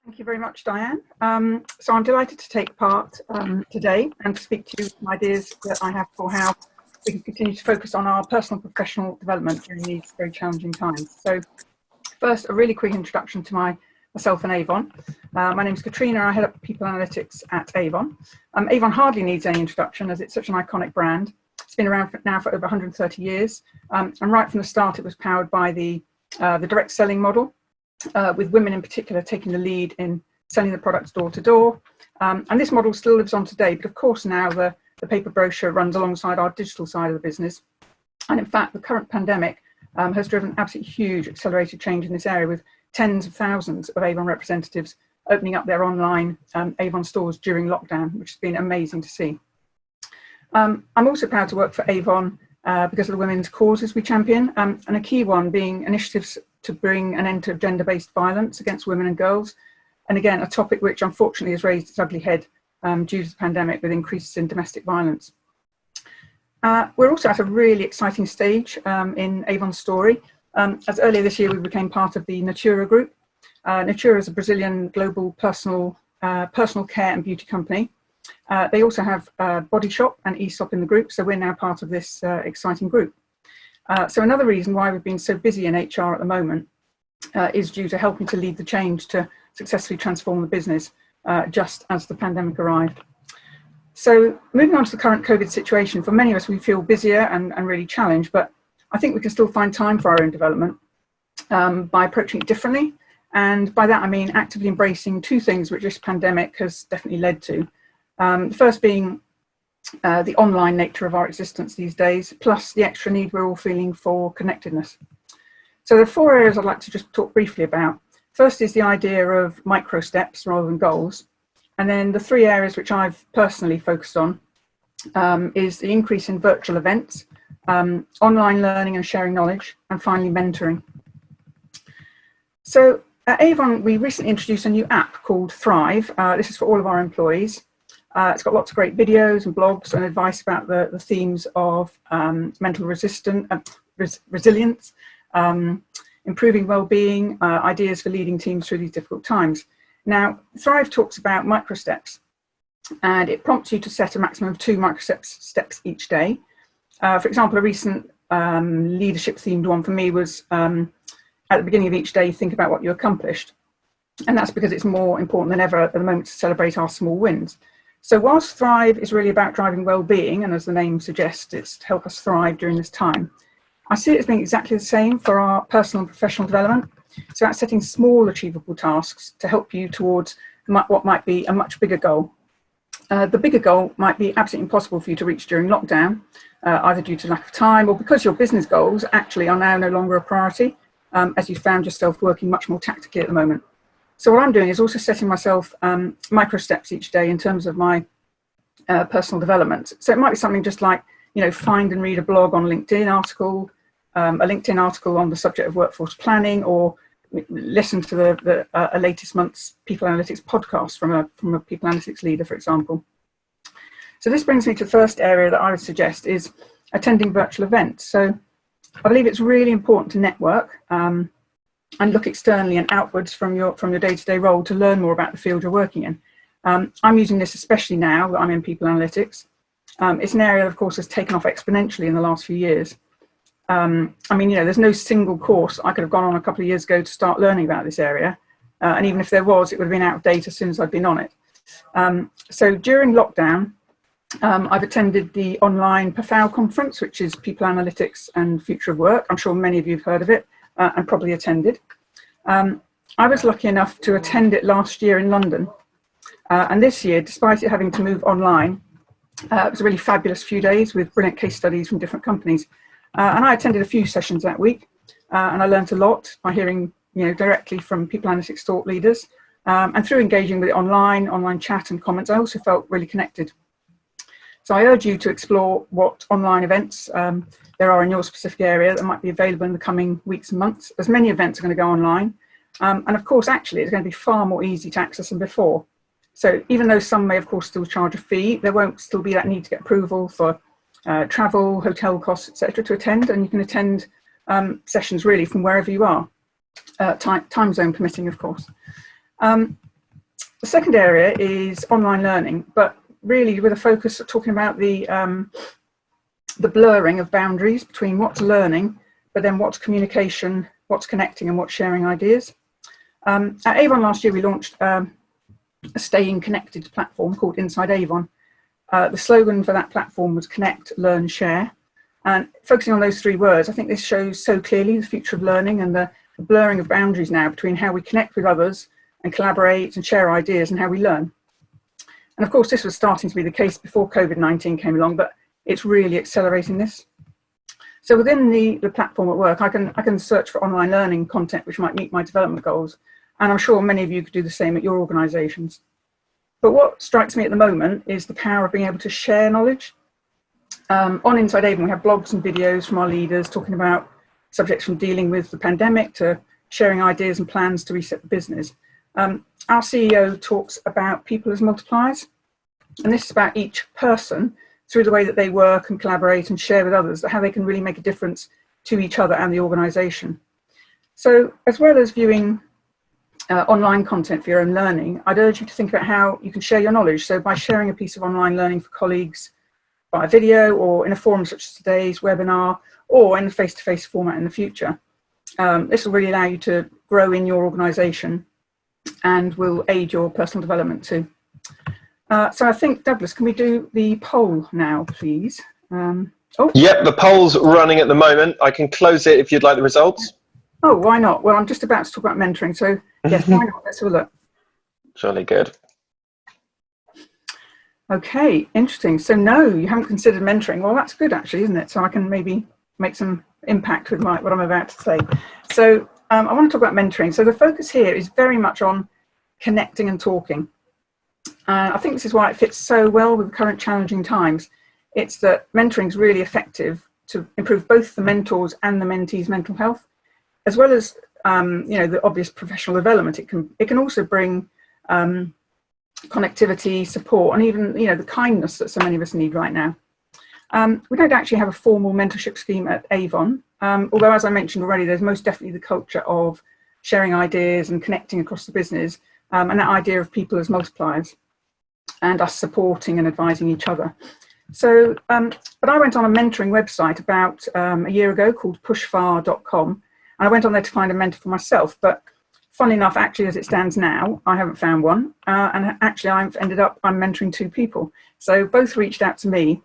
Thank you very much, Diane. So I'm delighted to take part today and to speak to you some ideas that I have for how we can continue to focus on our personal and professional development during these very challenging times. So first, a really quick introduction to myself and Avon. My name is Catriona. I head up people analytics at Avon. Avon hardly needs any introduction as it's such an iconic brand. It's been around now for over 130 years. And right from the start, it was powered by the direct selling model, with women in particular taking the lead in selling the products door to door. And this model still lives on today, but of course now the paper brochure runs alongside our digital side of the business. And in fact, the current pandemic has driven absolutely huge accelerated change in this area, with tens of thousands of Avon representatives opening up their online Avon stores during lockdown, which has been amazing to see. I'm also proud to work for Avon because of the women's causes we champion, and a key one being initiatives to bring an end to gender-based violence against women and girls. And again, a topic which unfortunately has raised its ugly head due to the pandemic, with increases in domestic violence. We're also at a really exciting stage in Avon's story. As earlier this year, we became part of the Natura group. Natura is a Brazilian global personal care and beauty company. They also have Body Shop and Aesop in the group, so we're now part of this exciting group. So another reason why we've been so busy in HR at the moment is due to helping to lead the change to successfully transform the business just as the pandemic arrived. So moving on to the current COVID situation, for many of us, we feel busier and really challenged, but I think we can still find time for our own development by approaching it differently. And by that, I mean actively embracing two things which this pandemic has definitely led to. The first being the online nature of our existence these days, plus the extra need we're all feeling for connectedness. So there are four areas I'd like to just talk briefly about. First is the idea of micro steps rather than goals. And then the three areas which I've personally focused on is the increase in virtual events, online learning and sharing knowledge, and finally mentoring. So at Avon, we recently introduced a new app called Thrive. This is for all of our employees. It's got lots of great videos and blogs and advice about the themes of mental resilience, improving well-being, ideas for leading teams through these difficult times. Now, Thrive talks about micro steps, and it prompts you to set a maximum of 2 micro steps each day. For example, a recent leadership-themed one for me was at the beginning of each day, think about what you accomplished. And that's because it's more important than ever at the moment to celebrate our small wins. So whilst Thrive is really about driving well-being, and as the name suggests, it's to help us thrive during this time, I see it as being exactly the same for our personal and professional development. So that's setting small achievable tasks to help you towards what might be a much bigger goal. The bigger goal might be absolutely impossible for you to reach during lockdown, either due to lack of time or because your business goals actually are now no longer a priority, as you found yourself working much more tactically at the moment. So what I'm doing is also setting myself micro steps each day in terms of my personal development. So it might be something just like, find and read a blog on LinkedIn article, a LinkedIn article on the subject of workforce planning, or listen to the latest month's people analytics podcast from a people analytics leader, for example. So this brings me to the first area that I would suggest is attending virtual events. So I believe it's really important to network and look externally and outwards from your day-to-day role to learn more about the field you're working in. I'm using this especially now that I'm in people analytics. It's an area that, of course, has taken off exponentially in the last few years. There's no single course I could have gone on a couple of years ago to start learning about this area. And even if there was, it would have been out of date as soon as I'd been on it. So during lockdown, I've attended the online PAFAO conference, which is People Analytics and Future of Work. I'm sure many of you have heard of it and probably attended. I was lucky enough to attend it last year in London. And this year, despite it having to move online, it was a really fabulous few days with brilliant case studies from different companies. And I attended a few sessions that week, and I learned a lot by hearing directly from people analytics thought leaders. And through engaging with it online chat and comments, I also felt really connected. So I urge you to explore what online events there are in your specific area that might be available in the coming weeks and months, as many events are going to go online. And of course, actually, it's going to be far more easy to access than before. So even though some may, of course, still charge a fee, there won't still be that need to get approval for travel, hotel costs, etc. to attend, and you can attend sessions really from wherever you are, time zone permitting, of course. The second area is online learning, but really with a focus of talking about the blurring of boundaries between what's learning, but then what's communication, what's connecting, and what's sharing ideas. At Avon last year, we launched a staying connected platform called Inside Avon. The slogan for that platform was connect, learn, share. And focusing on those three words, I think this shows so clearly the future of learning and the blurring of boundaries now between how we connect with others and collaborate and share ideas and how we learn. And of course, this was starting to be the case before COVID-19 came along, but it's really accelerating this. So within the platform at work, I can search for online learning content which might meet my development goals. And I'm sure many of you could do the same at your organisations. But what strikes me at the moment is the power of being able to share knowledge. On Inside Avon, we have blogs and videos from our leaders talking about subjects from dealing with the pandemic to sharing ideas and plans to reset the business. Our CEO talks about people as multipliers, and this is about each person through the way that they work and collaborate and share with others, how they can really make a difference to each other and the organisation. So as well as viewing online content for your own learning, I'd urge you to think about how you can share your knowledge. So by sharing a piece of online learning for colleagues by video or in a forum such as today's webinar or in a face-to-face format in the future. This will really allow you to grow in your organisation and will aid your personal development too. So I think, Douglas, can we do the poll now, please? Yep, the poll's running at the moment. I can close it if you'd like the results. Oh, why not? Well, I'm just about to talk about mentoring, so yes, why not? Let's have a look. Jolly good. Okay, interesting. So no, you haven't considered mentoring. Well, that's good actually, isn't it? So I can maybe make some impact with what I'm about to say. So I want to talk about mentoring. So the focus here is very much on connecting and talking. I think this is why it fits so well with the current challenging times. It's that mentoring is really effective to improve both the mentors and the mentees' mental health, as well as you know, the obvious professional development. It can also bring connectivity, support, and even, you know, the kindness that so many of us need right now. We don't actually have a formal mentorship scheme at Avon, although as I mentioned already, there's most definitely the culture of sharing ideas and connecting across the business, and that idea of people as multipliers and us supporting and advising each other. So, but I went on a mentoring website about a year ago called pushfar.com, and I went on there to find a mentor for myself, but funnily enough, actually, as it stands now, I haven't found one. And actually, I'm mentoring two people. So both reached out to me.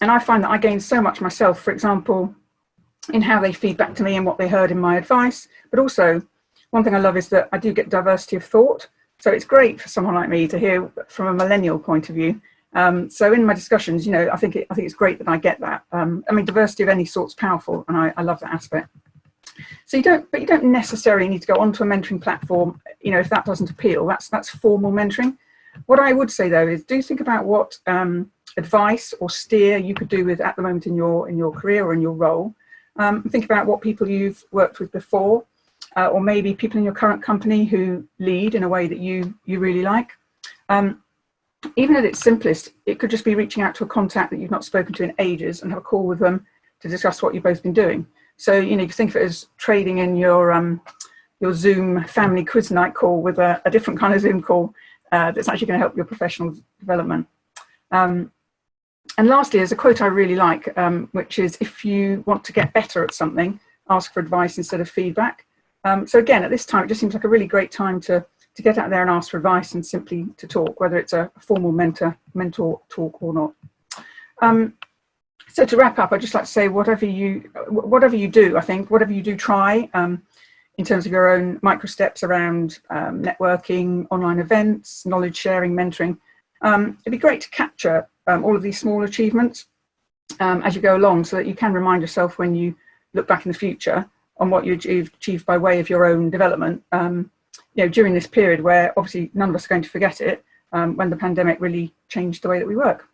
And I find that I gained so much myself, for example, in how they feed back to me and what they heard in my advice. But also, one thing I love is that I do get diversity of thought. So it's great for someone like me to hear from a millennial point of view. So in my discussions, you know, I think it's great that I get that. I mean, diversity of any sort's powerful, and I love that aspect. So you don't necessarily need to go onto a mentoring platform, you know, if that doesn't appeal. That's formal mentoring. What I would say though is do think about what advice or steer you could do with at the moment in your career or in your role. Think about what people you've worked with before, or maybe people in your current company who lead in a way that you really like. Even at its simplest, it could just be reaching out to a contact that you've not spoken to in ages and have a call with them to discuss what you've both been doing. So, you know, you can think of it as trading in your Zoom family quiz night call with a different kind of Zoom call that's actually going to help your professional development. And lastly, there's a quote I really like, which is, if you want to get better at something, ask for advice instead of feedback. So again, at this time, it just seems like a really great time to get out there and ask for advice and simply to talk, whether it's a formal mentor talk or not. So to wrap up, I'd just like to say, whatever you do, I think, whatever you do try in terms of your own micro steps around networking, online events, knowledge sharing, mentoring, it'd be great to capture all of these small achievements as you go along, so that you can remind yourself when you look back in the future on what you achieved by way of your own development, you know, during this period where obviously none of us are going to forget it, when the pandemic really changed the way that we work.